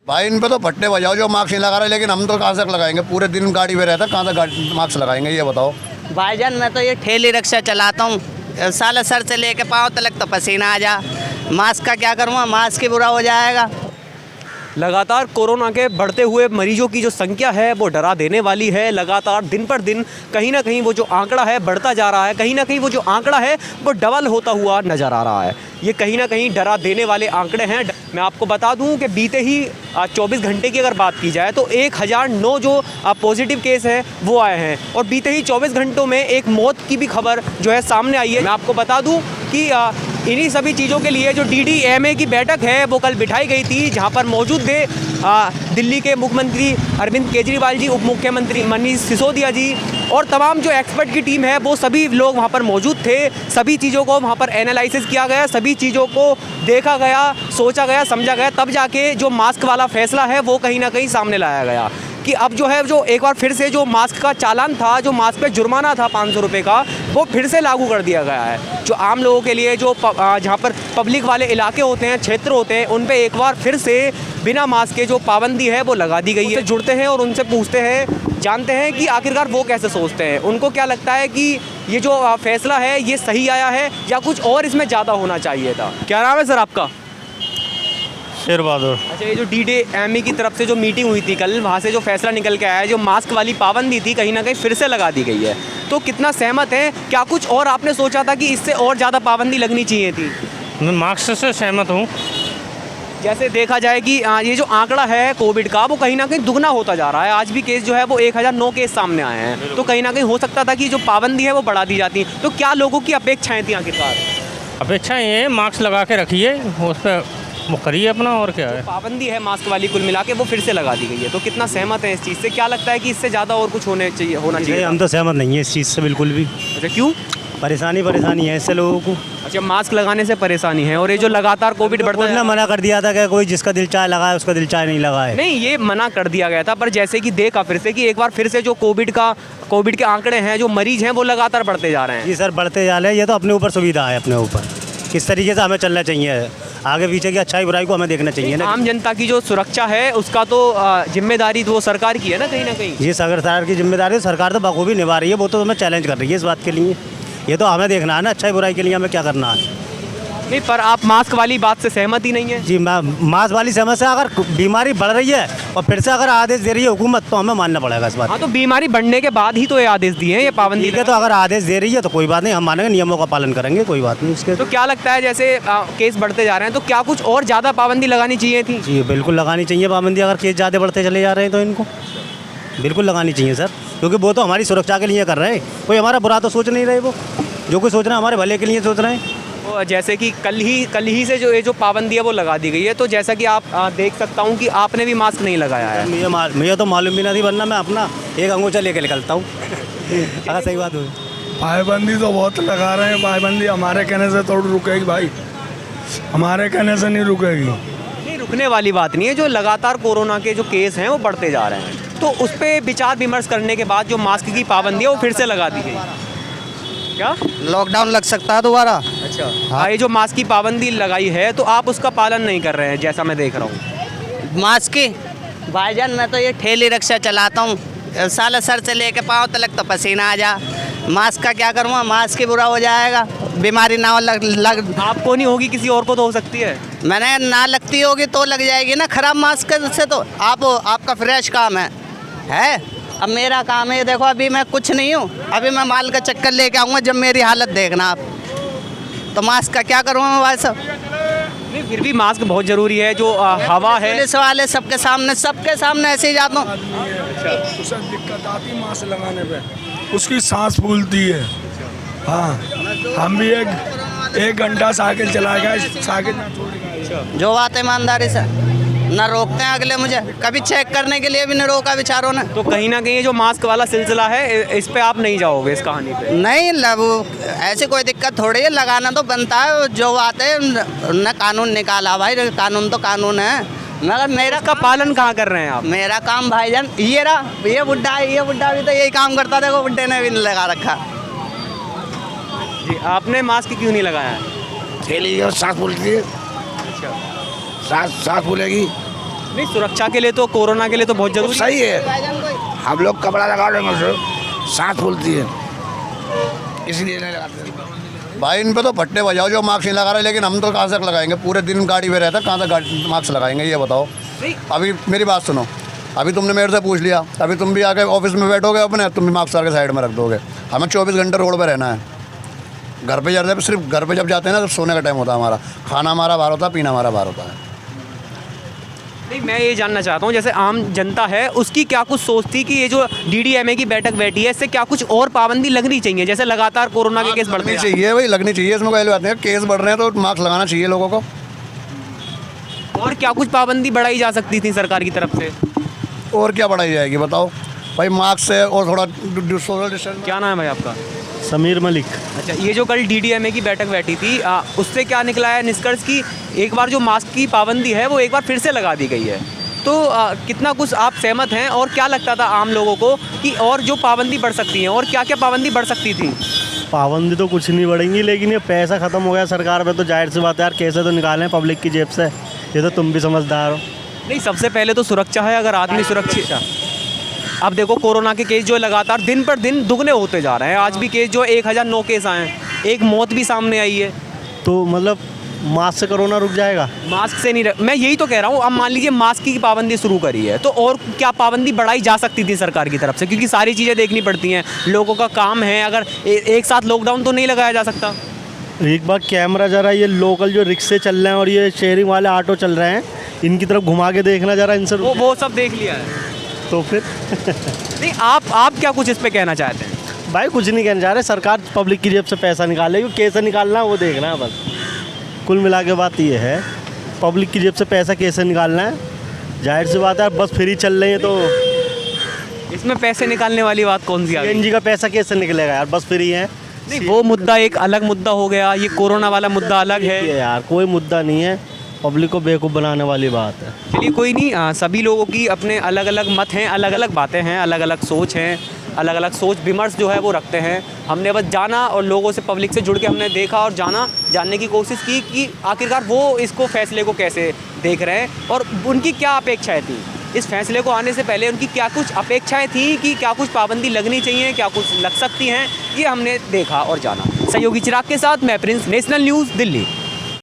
भाई इन पे तो फट्टे बजाओ जो मास्क नहीं लगा रहे, लेकिन हम तो कहाँ से लगाएंगे? पूरे दिन गाड़ी में रहता है, कहाँ से मास्क लगाएंगे ये बताओ। भाईजान मैं तो ये ठेली रिक्शा चलाता हूँ, साला सर से लेके पाँव तक तो पसीना आ जा। मास्क का क्या करूँगा, मास्क ही बुरा हो जाएगा। लगातार कोरोना के बढ़ते हुए मरीजों की जो संख्या है वो डरा देने वाली है। लगातार दिन पर दिन कहीं ना कहीं वो जो आंकड़ा है बढ़ता जा रहा है, कहीं ना कहीं वो जो आंकड़ा है वो डबल होता हुआ नज़र आ रहा है। ये कहीं ना कहीं डरा देने वाले आंकड़े हैं। मैं आपको बता दूं कि बीते ही 24 घंटे की अगर बात की जाए तो 1009 जो पॉजिटिव केस हैं वो आए हैं, और बीते ही 24 घंटों में एक मौत की भी खबर जो है सामने आई है। मैं आपको बता दूं कि इन्हीं सभी चीज़ों के लिए जो DDMA की बैठक है वो कल बिठाई गई थी, जहां पर मौजूद थे दिल्ली के मुख्यमंत्री अरविंद केजरीवाल जी, उप मुख्यमंत्री मनीष सिसोदिया जी और तमाम जो एक्सपर्ट की टीम है वो सभी लोग वहां पर मौजूद थे। सभी चीज़ों को वहां पर एनालिसिस किया गया, सभी चीज़ों को देखा गया, सोचा गया, समझा गया, तब जाके जो मास्क वाला फैसला है वो कहीं ना कहीं सामने लाया गया कि अब जो है जो एक बार फिर से जो मास्क का चालान था, जो मास्क पे जुर्माना था 500 रुपये का, वो फिर से लागू कर दिया गया है। जो आम लोगों के लिए जो जहाँ पर पब्लिक वाले इलाके होते हैं, क्षेत्र होते हैं, उन पे एक बार फिर से बिना मास्क के जो पाबंदी है वो लगा दी गई है। जुड़ते हैं और उनसे पूछते हैं, जानते हैं कि आखिरकार वो कैसे सोचते हैं, उनको क्या लगता है कि ये जो फैसला है ये सही आया है या कुछ और इसमें ज़्यादा होना चाहिए था। क्या नाम है सर आपका? शेर बहादुर। अच्छा, ये जो DDMA की तरफ से जो मीटिंग हुई थी कल, वहाँ से जो फैसला निकल के आया है, जो मास्क वाली पाबंदी थी कहीं ना कहीं फिर से लगा दी गई है, तो कितना सहमत है? क्या कुछ और आपने सोचा था कि इससे और ज़्यादा पाबंदी लगनी चाहिए थी? मैं मास्क से सहमत हूँ। जैसे देखा जाए कि ये जो आंकड़ा है कोविड का वो कहीं ना कहीं दुगना होता जा रहा है। आज भी केस जो है वो 1009 केस सामने आए हैं, तो कहीं ना कहीं हो सकता था कि जो पाबंदी है वो बढ़ा दी जाती। तो क्या लोगों की अपेक्षाएँ थी आखिरकार? अपेक्षा ये है मास्क लगा के रखिए, उस पर वो करिए अपना, और क्या है। पाबंदी है मास्क वाली कुल मिला के वो फिर से लगा दी गई है, तो कितना सहमत है इस चीज़ से? क्या लगता है कि इससे ज़्यादा और कुछ होना चाहिए? हम तो सहमत नहीं है इस चीज़ से बिल्कुल भी। अच्छा, क्यों? परेशानी है इससे लोगों को। अच्छा, मास्क लगाने से परेशानी है, और ये जो लगातार कोविड बढ़ता है, मना कर दिया था कि कोई जिसका दिल चाहे लगाए, उसका दिल चाहे नहीं लगाए। नहीं, ये मना कर दिया गया था, पर जैसे कि देखा फिर से कि एक बार फिर से जो कोविड के आंकड़े हैं, जो मरीज हैं वो लगातार बढ़ते जा रहे हैं। जी सर, बढ़ते जा रहे हैं। ये तो अपने ऊपर सुविधा है, अपने ऊपर किस तरीके से हमें चलना चाहिए, आगे पीछे की अच्छाई बुराई को हमें देखना चाहिए ना। आम जनता की जो सुरक्षा है उसका तो जिम्मेदारी तो वो सरकार की है ना कहीं ना कहीं। ये सरकार की जिम्मेदारी, सरकार तो बखूबी निभा रही है, वो तो हमें चैलेंज कर रही है इस बात के लिए। ये तो हमें देखना है ना, अच्छाई बुराई के लिए हमें क्या करना है। नहीं, पर आप मास्क वाली बात से सहमत ही नहीं है? जी, मास्क वाली समस्या, अगर बीमारी बढ़ रही है और फिर से अगर आदेश दे रही है हुकूमत, तो हमें मानना पड़ेगा इस बात। हाँ, तो बीमारी बढ़ने के बाद ही तो ये आदेश दिए हैं, ये पाबंदी है। तो अगर आदेश दे रही है तो कोई बात नहीं, हम मानेंगे, नियमों का पालन करेंगे, कोई बात नहीं इसके। तो क्या लगता है जैसे केस बढ़ते जा रहे हैं तो क्या कुछ और ज़्यादा पाबंदी लगानी चाहिए थी? जी बिल्कुल लगानी चाहिए पाबंदी। अगर केस ज़्यादा बढ़ते चले जा रहे हैं तो इनको बिल्कुल लगानी चाहिए सर, क्योंकि वो तो हमारी सुरक्षा के लिए कर रहे हैं, कोई हमारा बुरा तो सोच नहीं रहे। वो जो कुछ सोच रहे हैं हमारे भले के लिए सोच रहे हैं। तो जैसे कि कल ही से जो पाबंदी है वो लगा दी गई है, तो जैसा कि आप देख सकता हूँ कि आपने भी मास्क नहीं लगाया है। मुझे तो मालूम भी नहीं, वरना मैं अपना एक अंगूठा लेके निकलता हूँ अगर सही बात हो। पाबंदी तो बहुत लगा रहे हैं, पाबंदी हमारे कहने से थोड़ी रुकेगी भाई, हमारे कहने से नहीं रुकेगी। नहीं, रुकने वाली बात नहीं है। जो लगातार कोरोना के जो केस हैं वो बढ़ते जा रहे हैं, तो उस पर विचार विमर्श करने के बाद जो मास्क की पाबंदी है वो फिर से लगा दी गई। क्या लॉकडाउन लग सकता है दोबारा? अच्छा, हाँ, ये जो मास्क की पाबंदी लगाई है तो आप उसका पालन नहीं कर रहे हैं जैसा मैं देख रहा हूँ। मास्क की? भाईजान मैं तो ये ठेली रिक्शा चलाता हूँ, साला सर से लेके पाँव तक तो पसीना आ जा। मास्क का क्या करूँगा, मास्क ही बुरा हो जाएगा, बीमारी ना लग आपको नहीं होगी, किसी और को तो हो सकती है। मैंने ना लगती होगी तो लग जाएगी ना खराब मास्क से। तो आपका फ्रेश काम है। अब मेरा काम है, देखो अभी मैं कुछ नहीं हूँ, अभी मैं माल का चक्कर लेके आऊँगा, जब मेरी हालत देखना आप। तो मास्क का क्या करूँगा मैं भाई साहब? नहीं, फिर भी मास्क बहुत ज़रूरी है। जो हवा है, पुलिस वाले सबके सामने ऐसे ही जाता हूँ। उसे दिक्कत आती मास्क लगाने पे, उसकी सांस फूलती है। हाँ, हम भी एक घंटा साइकिल चला गए, साइकिल जो बात ईमानदारी से ना रोकते हैं अगले, मुझे कभी चेक करने के लिए भी नहीं रोका बेचारों ने। तो कहीं ना कहीं जो मास्क वाला सिलसिला है इस पे आप नहीं जाओगे, इस कहानी पे? नहीं, ऐसी कोई दिक्कत थोड़ी है, लगाना तो बनता है। जो बात है न कानून निकाला भाई, कानून तो कानून है, मगर मेरा का पालन कहाँ कर रहे हैं आप? मेरा काम भाईजान ये बुड्ढा भी तो यही काम करता, देखो बुड्ढे ने भी नहीं लगा रखा। जी, आपने मास्क क्यों नहीं लगाया? थैली और सांस फूलती है। अच्छा, सांस फूलेगी नहीं, सुरक्षा के लिए तो, कोरोना के लिए तो बहुत जरूरी सही है। हम लोग कपड़ा लगा लेंगे उससे सांस फूलती है, इसलिए नहीं लगाते। भाई इन पे तो फट्टे बजाओ जो मास्क नहीं लगा रहे, लेकिन हम तो कहाँ से लगाएंगे, पूरे दिन गाड़ी में रहता है, कहाँ से मास्क लगाएंगे ये बताओ। नहीं। अभी मेरी बात सुनो, अभी तुमने मेरे से पूछ लिया, अभी तुम भी आके ऑफिस में बैठोगे अपने, तुम भी मास्क लगा के साइड में रख दोगे। हमें 24 घंटे रोड पे रहना है। घर पे जाते हैं, सिर्फ घर पे जब जाते हैं ना, तो सोने का टाइम होता है हमारा, खाना हमारा बाहर होता है, पीना हमारा बाहर होता है। नहीं, मैं ये जानना चाहता हूँ, जैसे आम जनता है उसकी क्या कुछ सोच थी कि ये जो DDMA की बैठक बैठी है, इससे क्या कुछ और पाबंदी लगनी चाहिए? जैसे लगातार कोरोना के केस बढ़ते लगनी हैं। चाहिए भाई, लगनी चाहिए, इसमें कोई बात नहीं है। केस बढ़ रहे हैं तो मास्क लगाना चाहिए लोगों को। और क्या कुछ पाबंदी बढ़ाई जा सकती थी सरकार की तरफ से? और क्या बढ़ाई जाएगी बताओ भाई, मास्क से और थोड़ा सोशल डिस्टेंस। क्या नाम है भाई आपका? समीर मलिक। अच्छा, ये जो कल DDMA की बैठक बैठी थी, उससे क्या निकला है निष्कर्ष की एक बार जो मास्क की पाबंदी है वो एक बार फिर से लगा दी गई है, तो कितना कुछ आप सहमत हैं? और क्या लगता था आम लोगों को कि और जो पाबंदी बढ़ सकती है, और क्या क्या पाबंदी बढ़ सकती थी? पाबंदी तो कुछ नहीं बढ़ेंगी, लेकिन ये पैसा ख़त्म हो गया सरकार पे, तो जाहिर सी बात है यार, कैसे तो निकालें पब्लिक की जेब से, ये तो तुम भी समझदार हो। नहीं, सबसे पहले तो सुरक्षा है। अगर आदमी सुरक्षित, अब देखो कोरोना के केस जो लगातार दिन पर दिन दुगने होते जा रहे हैं, आज भी केस जो 1009 केस आए हैं, एक मौत भी सामने आई है, तो मतलब मास्क से कोरोना रुक जाएगा? मास्क से नहीं मैं यही तो कह रहा हूँ। अब मान लीजिए मास्क की पाबंदी शुरू करी है, तो और क्या पाबंदी बढ़ाई जा सकती थी सरकार की तरफ से? क्योंकि सारी चीज़ें देखनी पड़ती हैं, लोगों का काम है। अगर एक साथ लॉकडाउन तो नहीं लगाया जा सकता। एक बार कैमरा जरा ये लोकल जो रिक्शे चल रहे हैं और ये शेयरिंग वाले ऑटो चल रहे हैं, इनकी तरफ घुमा के देखना जरा, इनसे वो सब देख लिया है। तो फिर नहीं, आप क्या कुछ इस पे कहना चाहते हैं? भाई कुछ नहीं कहना चाह रहे, सरकार पब्लिक की जेब से पैसा निकालेगी, कैसे निकालना है वो देखना है बस। कुल मिला के बात ये है, पब्लिक की जेब से पैसा कैसे निकालना है। जाहिर सी बात है, बस फ्री चल रही है तो इसमें पैसे निकालने वाली बात कौन सी आ गई? CNG का पैसा कैसे निकलेगा यार, बस फ्री है। नहीं, वो मुद्दा एक अलग मुद्दा हो गया, ये कोरोना वाला मुद्दा अलग है यार, कोई मुद्दा नहीं है, पब्लिक को बेवकूफ़ बनाने वाली बात है। चलिए कोई नहीं, सभी लोगों की अपने अलग अलग मत हैं, अलग अलग बातें हैं, अलग अलग सोच हैं, अलग अलग सोच विमर्श जो है वो रखते हैं। हमने बस जाना और लोगों से, पब्लिक से जुड़ के हमने देखा और जानने की कोशिश की कि आखिरकार वो इसको फैसले को कैसे देख रहे हैं और उनकी क्या अपेक्षाएं थी। इस फैसले को आने से पहले उनकी क्या कुछ अपेक्षाएं थी कि क्या कुछ पाबंदी लगनी चाहिए, क्या कुछ लग सकती हैं, ये हमने देखा और जाना। सहयोगी चिराग के साथ मैं प्रिंस, नेशनल न्यूज़, दिल्ली।